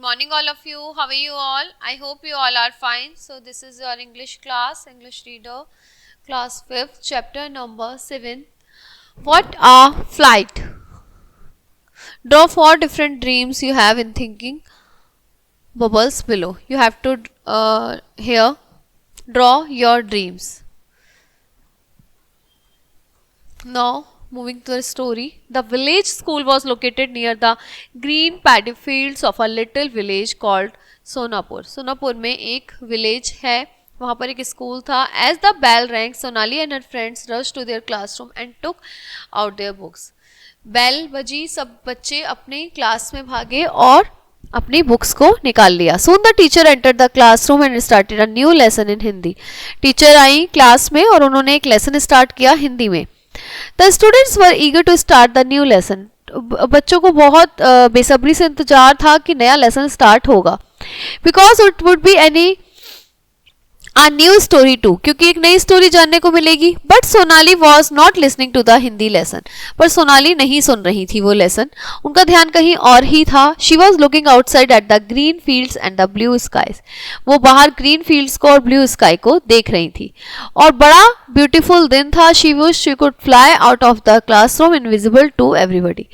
morning all of you. How are you all? I hope you all are fine. So this is your English class, English reader, class 5th, chapter number 7. What are flight? Draw 4 different dreams you have in thinking bubbles below. You have to here draw your dreams. Now moving to the story. The village school was located near the green paddy fields of a little village called Sonapur. Sonapur में एक village है, वहाँ पर एक school था. As the bell rang, Sonali and her friends rushed to their classroom and took out their books. Bell बजी, सब बच्चे अपने क्लास में भागे और अपनी बुक्स को निकाल लिया. Soon the teacher entered the classroom and started a new lesson in Hindi. Teacher I class में और उन्होंने एक लेसन स्टार्ट किया हिंदी में. The students were eager to start the new lesson. बच्चों को बहुत बेसब्री से इंतजार था कि नया लेसन स्टार्ट होगा. Because it would be a new story too, क्योंकि एक नई स्टोरी जानने को मिलेगी. But Sonali was not listening to the Hindi lesson. पर सोनाली नहीं सुन रही थी वो लेसन. उनका ध्यान कहीं और ही था. She was looking outside at the green fields and the blue skies. वो बाहर ग्रीन फील्ड्स को और ब्लू स्काई को देख रही थी. और बड़ा ब्यूटीफुल दिन था. She wished she could fly out of the classroom invisible to everybody.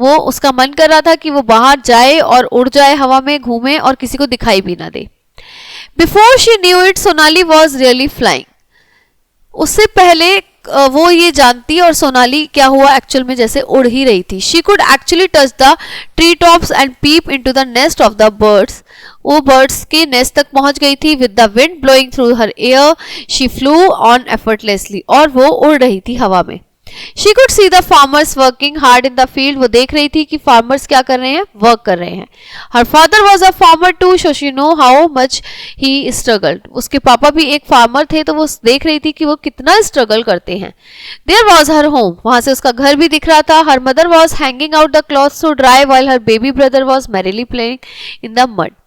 वो उसका मन कर रहा था कि वो बाहर जाए और उड़ जाए, हवा में घूमे और किसी को दिखाई भी ना दे. Before she knew it, Sonali was really flying. उससे पहले वो ये जानती और सोनाली क्या हुआ एक्चुअल में जैसे उड़ ही रही थी. She could actually touch the tree tops and peep into the nest of the birds. वो बर्ड्स के नेस्ट तक पहुंच गई थी. With the wind blowing through her ear, she flew on effortlessly. और वो उड़ रही थी हवा में. She could see the farmers working hard in the field. वो देख रही थी कि farmers क्या कर रहे हैं, वर्क कर रहे हैं. Her father was a farmer too, so she knew how much he struggled. उसके पापा भी एक फार्मर थे तो वो देख रही थी कि वो कितना स्ट्रगल करते हैं. There was her home. वहाँ से उसका घर भी दिख रहा था. Her mother was hanging out the clothes to dry while her baby brother was merrily playing in the mud.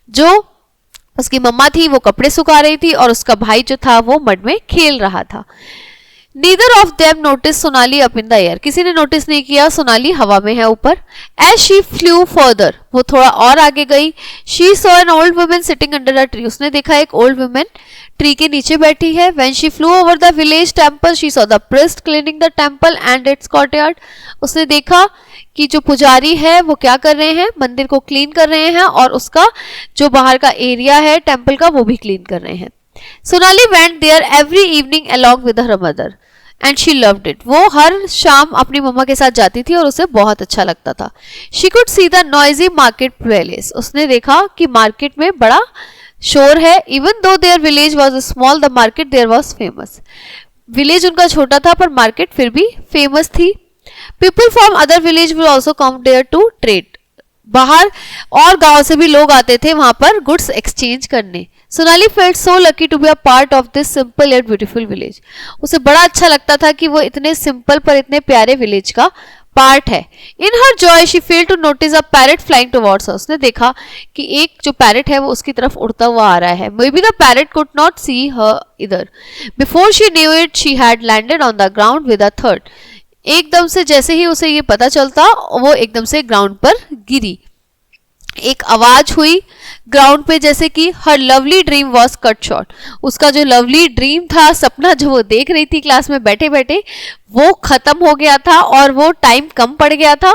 जो उसकी मम्मा थी वो कपड़े सुखा रही थी और उसका भाई जो था वो मड में खेल रहा था. Neither of them noticed Sonali up in the air. किसी ने नोटिस नहीं किया सोनाली हवा में है ऊपर. As she flew further, वो थोड़ा और आगे गई. She saw an old woman sitting under a tree. उसने देखा एक old woman ट्री के नीचे बैठी है. When she flew over the village temple, she saw the priest cleaning the temple and its courtyard. उसने देखा कि जो पुजारी है वो क्या कर रहे हैं, मंदिर को क्लीन कर रहे हैं और उसका जो बाहर का एरिया है टेम्पल का वो भी क्लीन कर रहे हैं. Sonali went there every evening along with her mother. And she loved it. वो हर शाम अपनी मम्मा के साथ जाती थी और उसे बहुत अच्छा लगता था. She could see the noisy market place. उसने देखा कि मार्केट में बड़ा शोर है. Even though their village was small, the market there was famous. Village उनका छोटा था पर मार्केट फिर भी फेमस थी. People from other village will also come there to trade. बाहर और गांव से भी लोग आते थे वहां पर गुड्स एक्सचेंज करने. Sonali felt so lucky to be a part of this simple and beautiful village. उसे बड़ा अच्छा लगता था कि वो इतने सिंपल पर इतने प्यारे विलेज का पार्ट है. In her joy she failed to notice a parrot flying towards her. उसने देखा कि एक जो पैरट है वो उसकी तरफ उड़ता हुआ आ रहा है. Maybe the parrot could not see her either. Before she knew it she had landed on the ground with a थर्ड. एकदम से जैसे ही उसे ये पता चलता वो एकदम से ग्राउंड पर गिरी. एक आवाज हुई ग्राउंड पे जैसे कि her lovely dream was cut short. उसका जो लवली ड्रीम था, सपना जो वो देख रही थी क्लास में बैठे बैठे, वो खत्म हो गया था और वो टाइम कम पड़ गया था.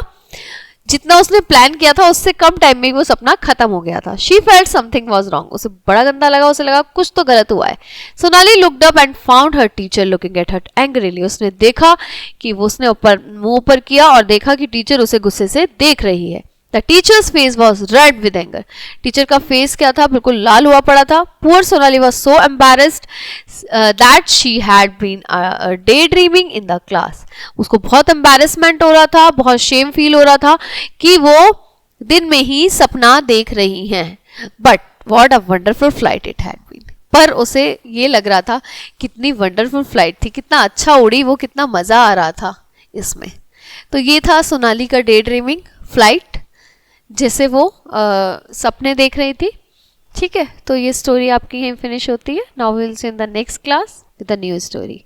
जितना उसने प्लान किया था उससे कम टाइम में वो सपना खत्म हो गया था. She felt something was wrong. उसे बड़ा गंदा लगा. उसे लगा कुछ तो गलत हुआ है. Sonali looked up and found her teacher looking at her angrily. उसने देखा कि वो उसने मुंह ऊपर किया और देखा कि टीचर उसे गुस्से से देख रही है. The teacher's face was red with anger. Teacher का फेस क्या था, बिल्कुल लाल हुआ पड़ा था. Poor Sonali was so embarrassed that she had been daydreaming in the class. उसको बहुत embarrassment हो रहा था, बहुत shame feel हो रहा था कि वो दिन में ही सपना देख रही हैं. But what a wonderful flight it had been. पर उसे ये लग रहा था कितनी वंडरफुल फ्लाइट थी, कितना अच्छा उड़ी वो, कितना मज़ा आ रहा था इसमें. तो ये था सोनाली का डे ड्रीमिंग फ्लाइट, जैसे वो सपने देख रही थी. ठीक है, तो ये स्टोरी आपकी यहीं फिनिश होती है. Now we will see in the next class with a new story.